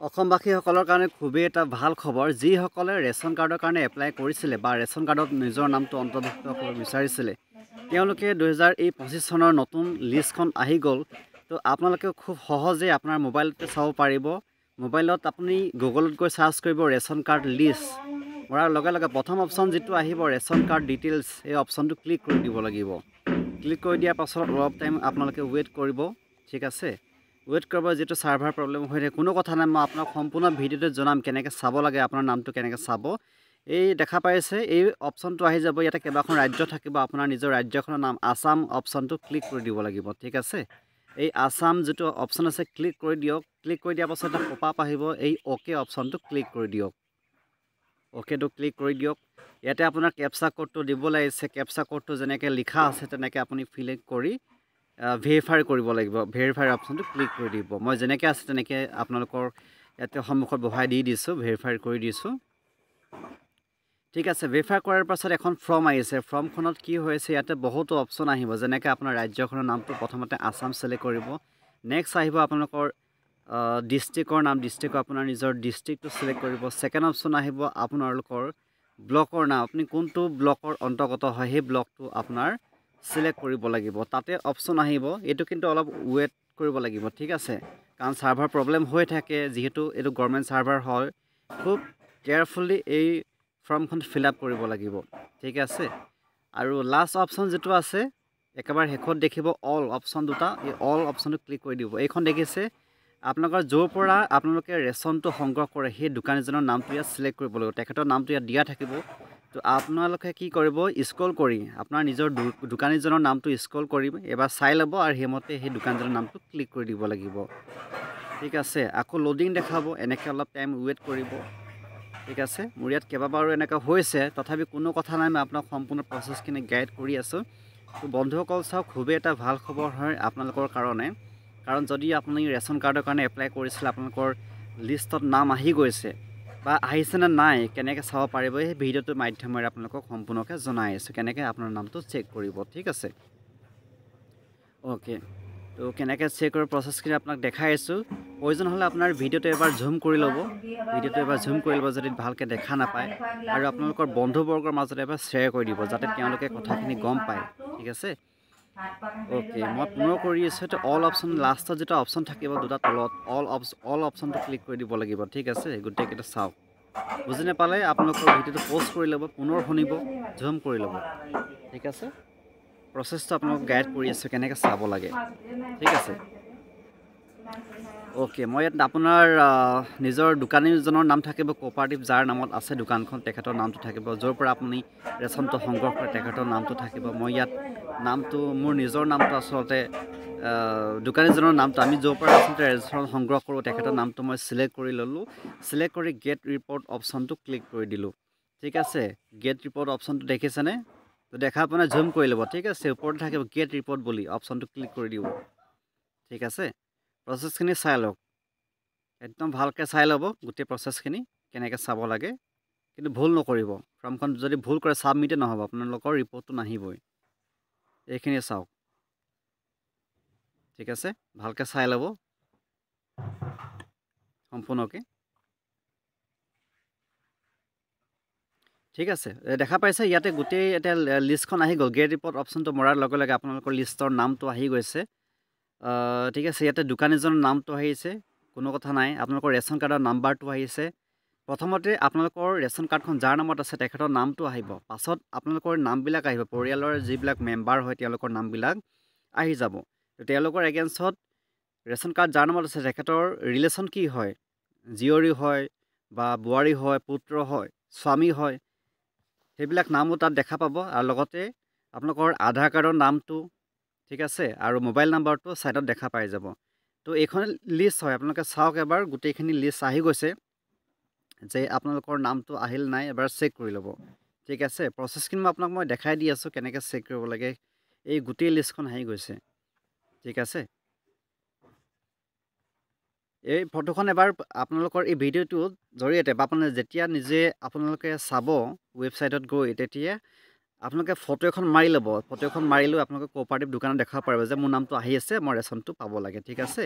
অসমবাসীসকলৰ কাৰণে খুবেই এটা ভাল খবৰ যিসকলে ৰেচন কাৰ্ডৰ কাৰণে এপ্লাই কৰিছিলে বা ৰেচন কাৰ্ডত নিজৰ নামটো অন্তৰ্ভুক্ত কৰিব বিচাৰিছিলে তেওঁলোকে 2025 চনৰ নতুন লিষ্টখন আহি গ'ল। তো আপোনালোকে খুব সহজে আপোনাৰ মোবাইলতে চাব পাৰিব। মোবাইলত আপুনি গুগলত গৈ সাৰ্চ কৰিব ৰেচন কাৰ্ড লিষ্ট মৰাৰ লগে লগে প্ৰথম অপশ্যন যিটো আহিব ৰেচন কাৰ্ড ডিটেইলছ এই অপশ্যনটো ক্লিক কৰি দিব লাগিব। ক্লিক কৰি দিয়াৰ পাছত অলপ টাইম আপোনালোকে ৱেইট কৰিব, ঠিক আছে। ৱেইট কৰিব, যেটো সাৰ্ভাৰ প্ৰব্লেম হৈ থাকে কোনো কথা নাই, মই আপোনাক সম্পূৰ্ণ ভিডিঅ'তে জনাম কেনেকৈ চাব লাগে, আপোনাৰ নামটো কেনেকৈ চাব। এই দেখা পাইছে এই অপশ্যনটো আহি যাব, ইয়াতে কেইবাখন ৰাজ্য থাকিব, আপোনাৰ নিজৰ ৰাজ্যখনৰ নাম আসাম অপশ্যনটো ক্লিক কৰি দিব লাগিব, ঠিক আছে। এই আসাম যেটো অপশ্যন আছে ক্লিক কৰি দিয়ক। ক্লিক কৰি দিয়াৰ পাছত এটা পপআপ আহিব, এই অ'কে অপশ্যনটো ক্লিক কৰি দিয়ক। অ'কেটো ক্লিক কৰি দিয়ক। ইয়াতে আপোনাৰ কেপচা কোডটো দিব লাগিছে, কেপচা কোডটো যেনেকৈ লিখা আছে তেনেকৈ আপুনি ফিল কৰি ভেৰিফাই কৰিব লাগিব। ভেৰিফাই অপশ্যনটো ক্লিক কৰি দিব। মই যেনেকৈ আছে তেনেকৈ আপোনালোকৰ ইয়াতে সন্মুখত বহাই দি দিছোঁ, ভেৰিফাই কৰি দিছোঁ, ঠিক আছে। ভেৰিফাই কৰাৰ পাছত এখন ফৰ্ম আহিছে। ফৰ্মখনত কি হৈছে, ইয়াতে বহুতো অপশ্যন আহিব, যেনেকৈ আপোনাৰ ৰাজ্যখনৰ নামটো প্ৰথমতে আসাম ছিলেক্ট কৰিব। নেক্সট আহিব আপোনালোকৰ ডিষ্ট্ৰিক্টৰ নাম, ডিষ্ট্ৰিক্টৰ আপোনাৰ নিজৰ ডিষ্ট্ৰিক্টটো ছিলেক্ট কৰিব। ছেকেণ্ড অপশ্যন আহিব আপোনালোকৰ ব্লকৰ নাম, আপুনি কোনটো ব্লকৰ অন্তৰ্গত হয় সেই ব্লকটো আপোনাৰ ছিলেক্ট কৰিব লাগিব। তাতে অপশ্যন আহিব, এইটো কিন্তু অলপ ৱেইট কৰিব লাগিব, ঠিক আছে, কাৰণ সাৰ্ভাৰ প্ৰব্লেম হৈ থাকে, যিহেতু এইটো গভৰ্ণমেণ্ট সাৰ্ভাৰ হয়। খুব কেয়াৰফুলি এই ফৰ্মখন ফিল আপ কৰিব লাগিব, ঠিক আছে। আৰু লাষ্ট অপশ্যন যিটো আছে একেবাৰে শেষত দেখিব অল অপশ্যন দুটা, এই অল অপশ্যনটো ক্লিক কৰি দিব। এইখন দেখিছে আপোনালোকৰ য'ৰ পৰা আপোনালোকে ৰেচনটো সংগ্ৰহ কৰে সেই দোকানীজনৰ নামটো ইয়াত ছিলেক্ট কৰিব লাগিব, তেখেতৰ নামটো ইয়াত দিয়া থাকিব। তো আপোনালোকে কি কৰিব, স্ক্ৰল কৰি আপোনাৰ নিজৰ দোকানীজনৰ নামটো স্ক্ৰল কৰি এবাৰ চাই ল'ব আৰু সেইমতে সেই দোকানীজনৰ নামটো ক্লিক কৰি দিব লাগিব, ঠিক আছে। আকৌ লোডিং দেখাব, এনেকৈ অলপ টাইম ৱেইট কৰিব, ঠিক আছে। মোৰ ইয়াত কেইবাবাৰো এনেকুৱা হৈছে, তথাপি কোনো কথা নাই, মই আপোনাক সম্পূৰ্ণ প্ৰচেছখিনি গাইড কৰি আছোঁ। তো বন্ধুসকল চাওক, খুবেই এটা ভাল খবৰ হয় আপোনালোকৰ কাৰণে, কাৰণ যদি আপুনি ৰেচন কাৰ্ডৰ কাৰণে এপ্লাই কৰিছিলে, আপোনালোকৰ লিষ্টত নাম আহি গৈছে বা আহিছেনে নাই কেনেকৈ চাব পাৰিব, এই ভিডিঅ'টোৰ মাধ্যমেৰে আপোনালোকক সম্পূৰ্ণকৈ জনাই আছোঁ কেনেকৈ আপোনাৰ নামটো চেক কৰিব, ঠিক আছে। অ'কে, তো কেনেকৈ চেক কৰাৰ প্ৰচেছখিনি আপোনাক দেখাই আছোঁ। প্ৰয়োজন হ'লে আপোনাৰ ভিডিঅ'টো এবাৰ জুম কৰি ল'ব, ভিডিঅ'টো এবাৰ জুম কৰি ল'ব যদি ভালকৈ দেখা নাপায়, আৰু আপোনালোকৰ বন্ধুবৰ্গৰ মাজত এবাৰ শ্বেয়াৰ কৰি দিব যাতে তেওঁলোকে কথাখিনি গম পায়, ঠিক আছে। অ'কে, মই পুনৰ কৰি আছোঁ। এইটো অল অপশ্যন, লাষ্টত যিটো অপশ্যন থাকিব দুটা তলত, অল অপশ্যনটো ক্লিক কৰি দিব লাগিব, ঠিক আছে। গোটেইকেইটা চাওক, বুজি নাপালে আপোনালোকৰ ভিডিঅ'টো প'জ কৰি ল'ব, পুনৰ শুনিব, জুম কৰি ল'ব, ঠিক আছে। প্ৰচেছটো আপোনালোক গাইড কৰি আছোঁ কেনেকৈ চাব লাগে, ঠিক আছে। অ'কে, মই ইয়াত আপোনাৰ নিজৰ দোকানীজনৰ নাম থাকিব, কোঅপাৰেটিভ যাৰ নামত আছে দোকানখন তেখেতৰ নামটো থাকিব, য'ৰ পৰা আপুনি ৰেচনটো সংগ্ৰহ কৰে তেখেতৰ নামটো থাকিব। মই ইয়াত নামটো, মোৰ নিজৰ নামটো আচলতে দোকানীজনৰ নামটো, আমি য'ৰ পৰা আচলতে ৰেচন সংগ্ৰহ কৰোঁ তেখেতৰ নামটো মই ছিলেক্ট কৰি ল'লোঁ। ছিলেক্ট কৰি গেট ৰিপৰ্ট অপশ্যনটো ক্লিক কৰি দিলোঁ, ঠিক আছে। গেট ৰিপৰ্ট অপশ্যনটো দেখিছেনে? তো দেখা পোৱা নাই, জুম কৰি ল'ব, ঠিক আছে। ওপৰতে থাকিব গেট ৰিপৰ্ট বুলি, অপশ্যনটো ক্লিক কৰি দিব, ঠিক আছে। প্ৰচেছখিনি চাই লওক, একদম ভালকৈ চাই ল'ব গোটেই প্ৰচেছখিনি কেনেকৈ চাব লাগে, কিন্তু ভুল নকৰিব। ফৰ্মখন যদি ভুল কৰে ছাবমিটে নহ'ব, আপোনালোকৰ ৰিপৰ্টটো নাহিবই। এইখিনি চাওক, ঠিক আছে, ভালকৈ চাই ল'ব সম্পূৰ্ণকৈ, ঠিক আছে। দেখা পাইছে ইয়াতে গোটেই এতিয়া লিষ্টখন আহি গ'ল। গেট ৰিপৰ্ট অপশ্যনটো মৰাৰ লগে লগে আপোনালোকৰ লিষ্টৰ নামটো আহি গৈছে, ঠিক আছে। ইয়াতে দোকানীজনৰ নামটো আহিছে, কোনো কথা নাই। আপোনালোকৰ ৰেচন কাৰ্ডৰ নাম্বাৰটো আহিছে। প্ৰথমতে আপোনালোকৰ ৰেচন কাৰ্ডখন যাৰ নামত আছে তেখেতৰ নামটো আহিব, পাছত আপোনালোকৰ নামবিলাক আহিব, পৰিয়ালৰ যিবিলাক মেম্বাৰ হয় তেওঁলোকৰ নামবিলাক আহি যাব। তেওঁলোকৰ এগেইনষ্টত ৰেচন কাৰ্ড যাৰ নামত আছে তেখেতৰ ৰিলেশ্যন কি হয়, জীয়ৰী হয় বা বোৱাৰী হয়, পুত্ৰ হয়, স্বামী হয়, সেইবিলাক নামো তাত দেখা পাব। আৰু লগতে আপোনালোকৰ আধাৰ কাৰ্ডৰ নামটো, ঠিক আছে, আৰু মোবাইল নাম্বাৰটো ছাইডত দেখা পাই যাব। তো এইখন লিষ্ট হয়, আপোনালোকে চাওক এবাৰ, গোটেইখিনি লিষ্ট আহি গৈছে যে আপোনালোকৰ নামটো আহিল নাই এবাৰ চেক কৰি ল'ব, ঠিক আছে। প্ৰচেছখিনি আপোনাক মই দেখাই দি আছোঁ কেনেকৈ চেক কৰিব লাগে। এই গোটেই লিষ্টখন আহি গৈছে, ঠিক আছে। এই ফটোখন এবাৰ আপোনালোকৰ এই ভিডিঅ'টোৰ জৰিয়তে বা আপোনাৰ যেতিয়া নিজে আপোনালোকে চাব ৱেবছাইটত গৈ, তেতিয়া আপোনালোকে ফটো এখন মাৰি ল'ব। ফটো এখন মাৰিলেও আপোনালোকে কোঅপাৰেটিভ দোকানত দেখাব পাৰিব যে মোৰ নামটো আহি আছে, মই ৰেচনটো পাব লাগে, ঠিক আছে।